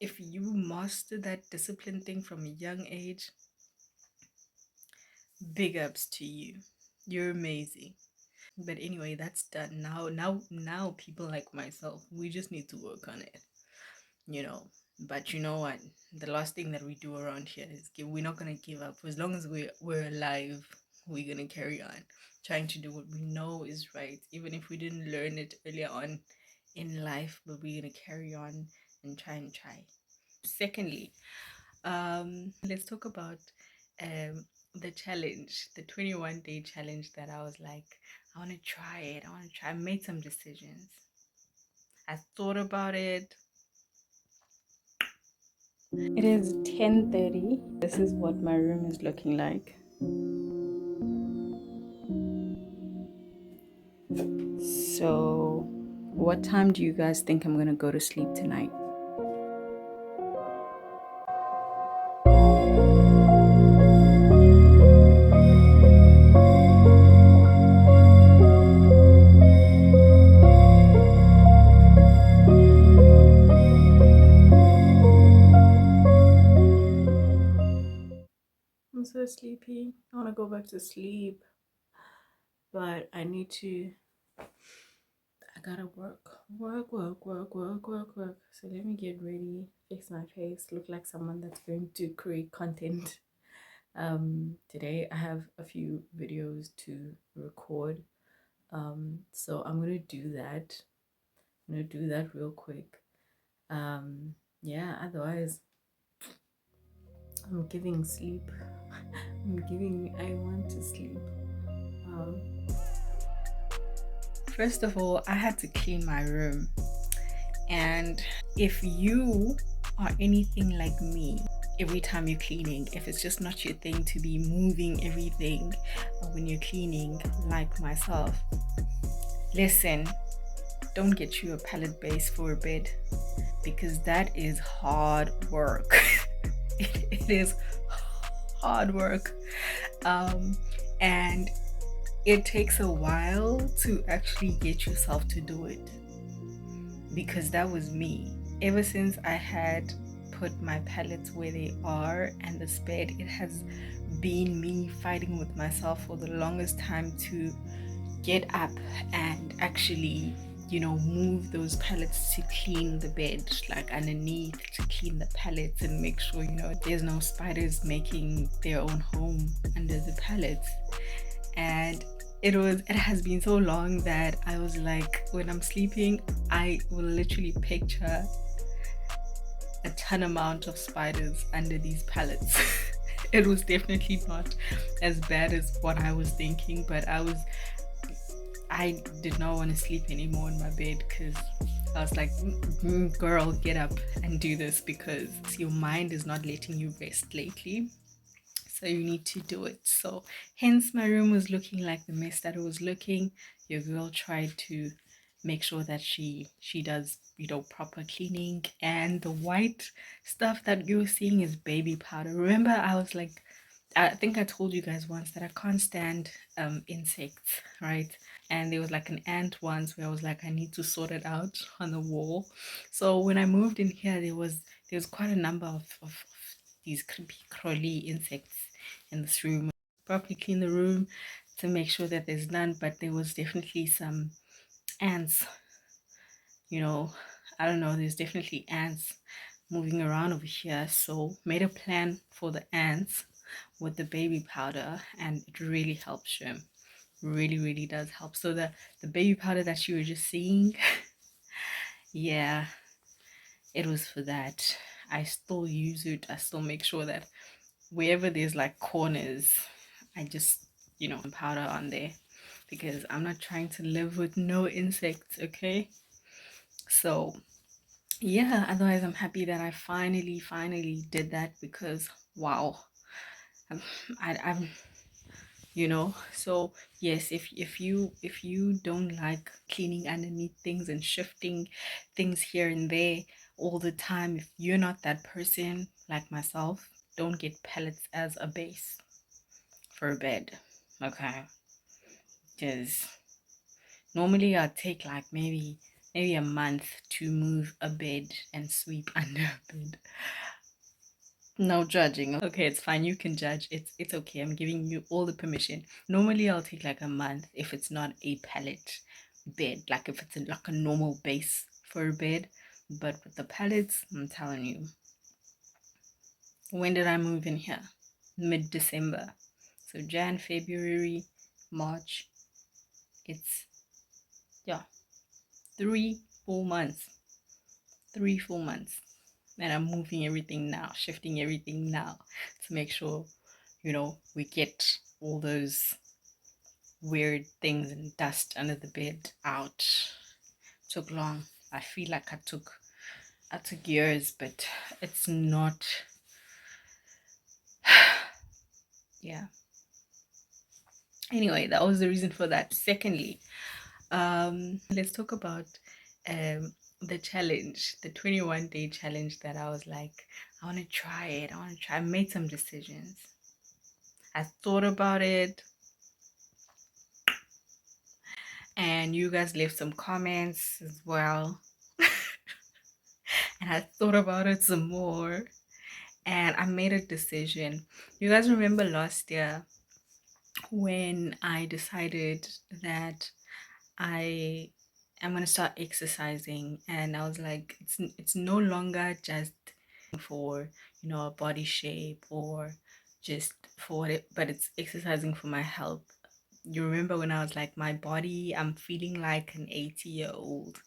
If you master that discipline thing from a young age, big ups to you. You're amazing. But anyway, that's done. Now people like myself, we just need to work on it, you know. But you know what? The last thing that we do around here is we're not gonna give up. As long as we're alive, we're gonna carry on trying to do what we know is right, even if we didn't learn it earlier on in life, but we're gonna carry on and try. Secondly, let's talk about the challenge, the 21-day challenge that I was like, I want to try it. I want to try. I made some decisions. I thought about it. It is 10:30. This is what my room is looking like. So, what time do you guys think I'm gonna go to sleep tonight? I'm so sleepy. I want to go back to sleep, but I need to. I gotta work. So let me get ready, fix my face, look like someone that's going to create content. Today I have a few videos to record. So I'm gonna do that. I'm gonna do that real quick. Yeah, otherwise I'm giving sleep. I want to sleep. Um, First of all, I had to clean my room. And if you are anything like me, every time you're cleaning, if it's just not your thing to be moving everything when you're cleaning, like myself, listen, don't get you a pallet base for a bed because that is hard work. It is hard work. And it takes a while to actually get yourself to do it, because that was me. Ever since I had put my pallets where they are and the bed, it has been me fighting with myself for the longest time to get up and actually, move those pallets to clean the bed, like underneath, to clean the pallets and make sure, there's no spiders making their own home under the pallets. And it has been so long that I was like, when I'm sleeping, I will literally picture a ton amount of spiders under these pallets. It was definitely not as bad as what I was thinking, but I did not want to sleep anymore in my bed because I was like, girl, get up and do this, because your mind is not letting you rest lately. So you need to do it. So hence my room was looking like the mess that it was looking. Your girl tried to make sure that she does, proper cleaning. And the white stuff that you're seeing is baby powder. Remember, I was like, I think I told you guys once that I can't stand insects, right? And there was like an ant once where I was like, I need to sort it out on the wall. So when I moved in here, there was quite a number of these creepy crawly insects in this room. Properly clean the room to make sure that there's none, but there was definitely some ants. You know, I don't know, there's definitely ants moving around over here. So made a plan for the ants with the baby powder, and it really helps them. Really, really does help. So the baby powder that you were just seeing, yeah, it was for that. I still use it. I still make sure that wherever there's like corners, I just, powder on there, because I'm not trying to live with no insects, okay? So, yeah, otherwise, I'm happy that I finally did that, because wow, I'm, I'm so yes, if you don't like cleaning underneath things and shifting things here and there all the time, if you're not that person like myself, don't get pellets as a base for a bed, okay? Because normally I'd take like maybe maybe a month to move a bed and sweep under a bed. No judging. Okay, it's fine. You can judge. It's okay. I'm giving you all the permission. Normally I'll take like a month if it's not a pallet bed, like if it's like a normal base for a bed. But with the pallets, I'm telling you. When did I move in here? Mid-December. So Jan, February, March. It's yeah, 3 full months. 3 full months. And I'm moving everything now, shifting everything now to make sure, we get all those weird things and dust under the bed out. Took long. I feel like I took years, but it's not. Yeah. Anyway, that was the reason for that. Secondly, let's talk about the challenge, the 21-day challenge that I was like, I want to try it. I made some decisions. I thought about it, and you guys left some comments as well. And I thought about it some more, and I made a decision. You guys remember last year when I decided that I am going to start exercising, and I was like, it's no longer just for a body shape or just for it, but it's exercising for my health. You remember when I was like, my body, I'm feeling like an 80-year-old,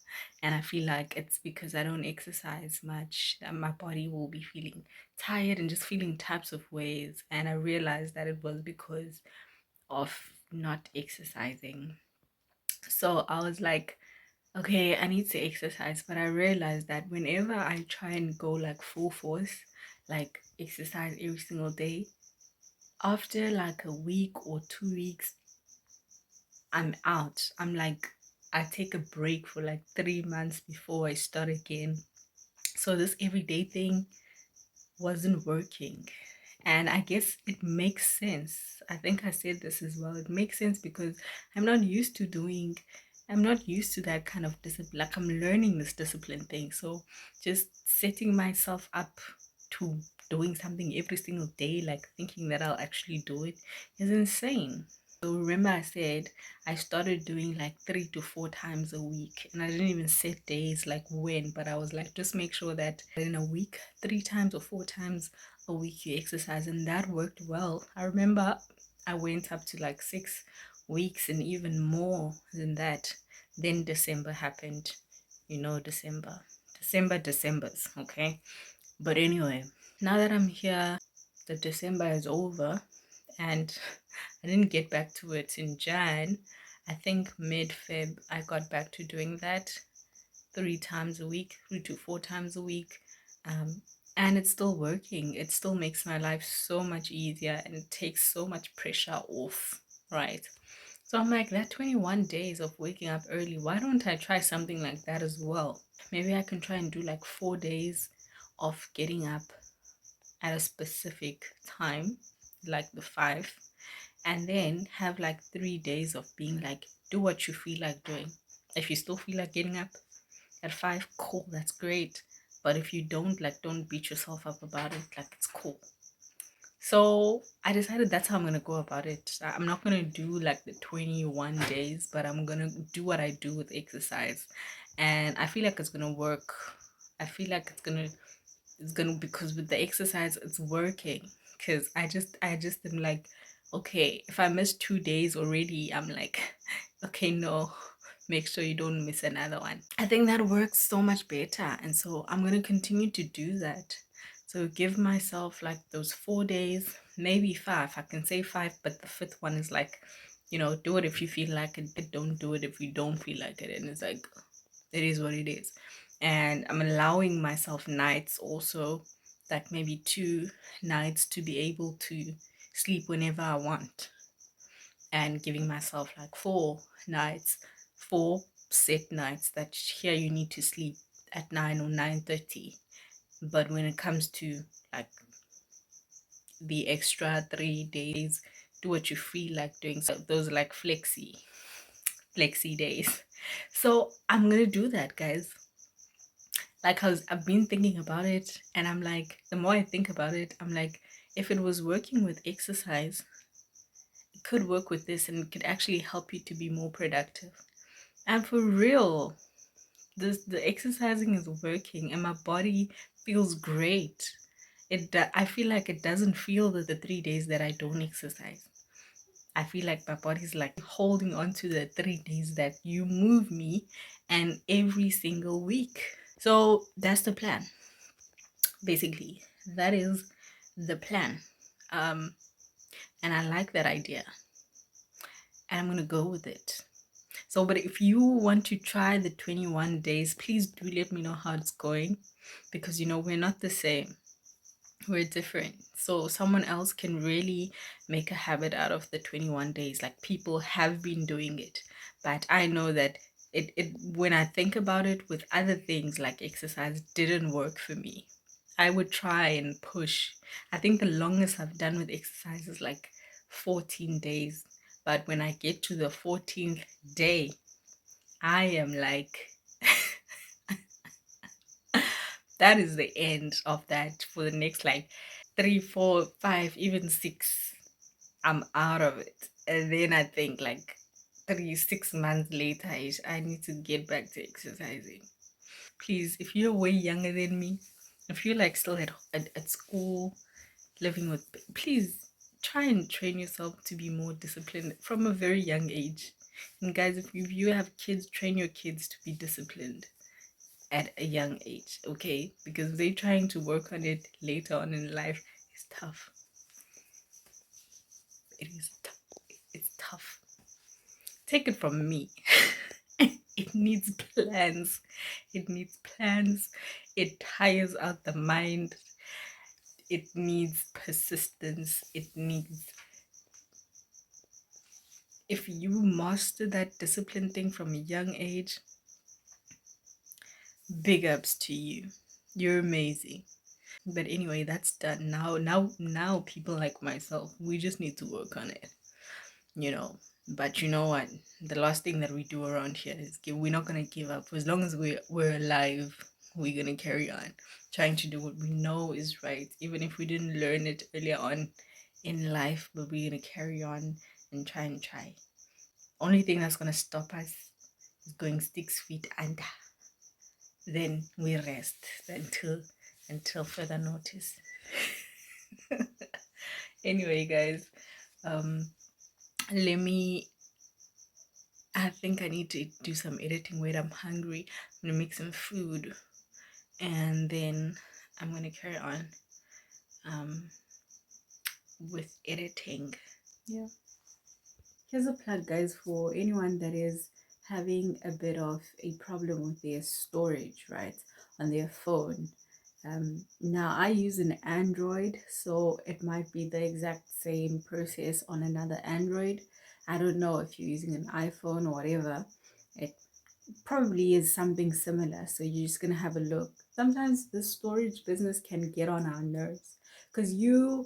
and I feel like it's because I don't exercise much that my body will be feeling tired and just feeling types of ways. And I realized that it was because of not exercising. So I was like, okay, I need to exercise. But I realized that whenever I try and go like full force, like exercise every single day, after like a week or 2 weeks, I'm out. I'm like, I take a break for like 3 months before I start again. So this everyday thing wasn't working. And I guess it makes sense. I think I said this as well. It makes sense because I'm not used to doing, I'm not used to that kind of discipline. Like I'm learning this discipline thing. So just setting myself up to doing something every single day, like thinking that I'll actually do it, is insane. So remember I said I started doing like 3 to 4 times a week, and I didn't even set days like when, but I was like, just make sure that in a week, 3 times or 4 times a week you exercise, and that worked well. I remember I went up to like 6 weeks and even more than that. Then December happened. Decembers, okay? But anyway, now that I'm here, the December is over, and I didn't get back to it in Jan. I think mid-Feb I got back to doing that 3 times a week, 3 to 4 times a week. And it's still working. It still makes my life so much easier and it takes so much pressure off, right? So I'm like, that 21 days of waking up early, why don't I try something like that as well? Maybe I can try and do like 4 days of getting up at a specific time, like the 5, and then have like 3 days of being like, do what you feel like doing. If you still feel like getting up at 5, cool, that's great. But if you don't, like, don't beat yourself up about it, like, it's cool. So I decided that's how I'm gonna go about it. I'm not gonna do like the 21 days, but I'm gonna do what I do with exercise, and I feel like it's gonna work. I feel like it's gonna because with the exercise it's working, because I just am like, okay, if I miss 2 days already, I'm like, okay, no, make sure you don't miss another one. I think that works so much better, and so I'm going to continue to do that. So give myself like those 4 days, maybe 5. I can say 5, but the fifth one is like, do it if you feel like it, but don't do it if you don't feel like it. And it's like, it is what it is. And I'm allowing myself nights also, like maybe 2 nights, to be able to sleep whenever I want, and giving myself like 4 nights, 4 set nights, that here you need to sleep at 9 or 9:30. But when it comes to like the extra 3 days, do what you feel like doing. So those are like flexi. flexi days. So I'm gonna do that, guys. Like, cause I've been thinking about it, and I'm like, the more I think about it, I'm like, if it was working with exercise, it could work with this, and it could actually help you to be more productive. And for real, the exercising is working, and my body feels great. I feel like it doesn't feel the 3 days that I don't exercise. I feel like my body's like holding on to the 3 days that you move me, and every single week. So that's the plan. Basically, that is the plan. Um, and I like that idea, and I'm gonna go with it. So, but if you want to try the 21 days, please do let me know how it's going, because we're not the same. We're different. So someone else can really make a habit out of the 21 days. Like, people have been doing it. But I know that it when I think about it, with other things like exercise, didn't work for me. I would try and push. I think the longest I've done with exercise is like 14 days. But when I get to the 14th day, I am like, that is the end of that for the next like 3, 4, 5, even 6. I'm out of it. And then I think like 6 months later, I need to get back to exercising. Please, if you're way younger than me, if you're like still at school, living with, please try and train yourself to be more disciplined from a very young age. And guys, if you have kids, train your kids to be disciplined at a young age, okay? Because they trying to work on it later on in life is tough. It is tough. It's tough. Take it from me. It needs plans. It needs plans. It tires out the mind. It needs persistence. It needs, if you master that discipline thing from a young age, big ups to you. You're amazing. But anyway, that's done. Now people like myself, we just need to work on it. you know. But you know what? The last thing that we do around here is we're not gonna give up. As long as we're alive, we're gonna carry on trying to do what we know is right, even if we didn't learn it earlier on in life. But we're gonna carry on and try. Only thing that's gonna stop us is going 6 feet under. Then we rest until further notice. Anyway, guys, um, let me I think I need to do some editing. Wait, I'm hungry. I'm gonna make some food, and then I'm gonna carry on um with editing. Yeah. Here's a plug, guys, for anyone that is having a bit of a problem with their storage, right, on their phone. Now I use an Android, so it might be the exact same process on another Android. I don't know if you're using an iPhone or whatever. It probably is something similar. So you're just gonna have a look. Sometimes the storage business can get on our nerves, because you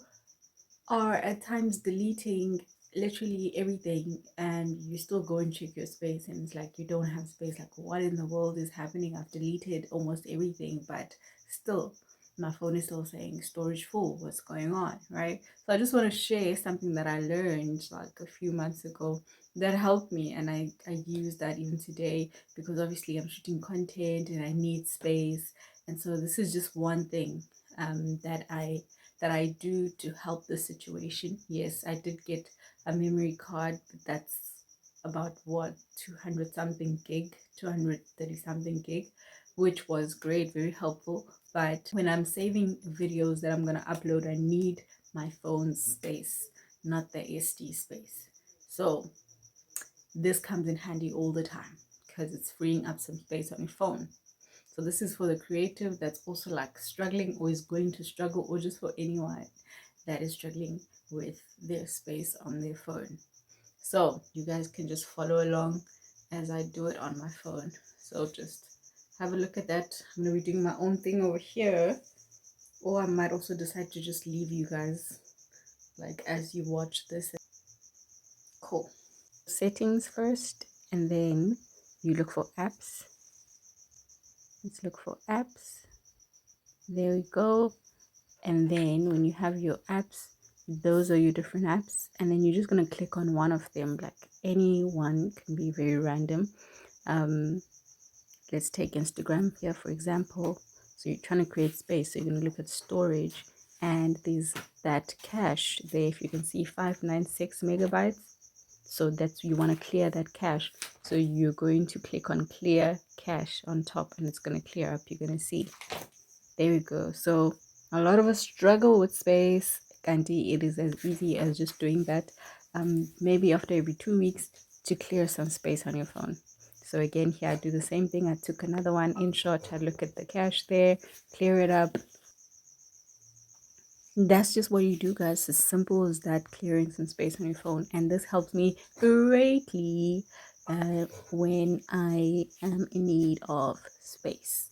are at times deleting literally everything, and you still go and check your space, and it's like you don't have space. Like, what in the world is happening? I've deleted almost everything, but still my phone is still saying storage full. What's going on, right? So I just want to share something that I learned like a few months ago that helped me, and I use that even today, because obviously I'm shooting content and I need space. And so this is just one thing that I do to help the situation. Yes, I did get a memory card, but that's about what, 200 something gig, 230 something gig, which was great, very helpful. But when I'm saving videos that I'm going to upload, I need my phone's space, not the SD space. So this comes in handy all the time, because it's freeing up some space on your phone. So this is for the creative that's also like struggling or is going to struggle, or just for anyone that is struggling with their space on their phone. So you guys can just follow along as I do it on my phone. So just have a look at that. I'm going to be doing my own thing over here, or I might also decide to just leave you guys like as you watch this. Cool. Settings first, and then you look for apps. Let's look for apps. There we go. And then when you have your apps, those are your different apps, and then you're just going to click on one of them. Like any one, can be very random. Let's take Instagram here, for example. So you're trying to create space, so you're going to look at storage, and there's that cache there. If you can see, 596 megabytes. So that's, you want to clear that cache, so you're going to click on clear cache on top, and it's going to clear up. You're going to see, there we go. So a lot of us struggle with space, and it is as easy as just doing that, maybe after every 2 weeks, to clear some space on your phone. So again, here I do the same thing. I took another one, InShot. I look at the cache there, clear it up. That's just what you do, guys. As simple as that, clearing some space on your phone. And this helps me greatly when I am in need of space.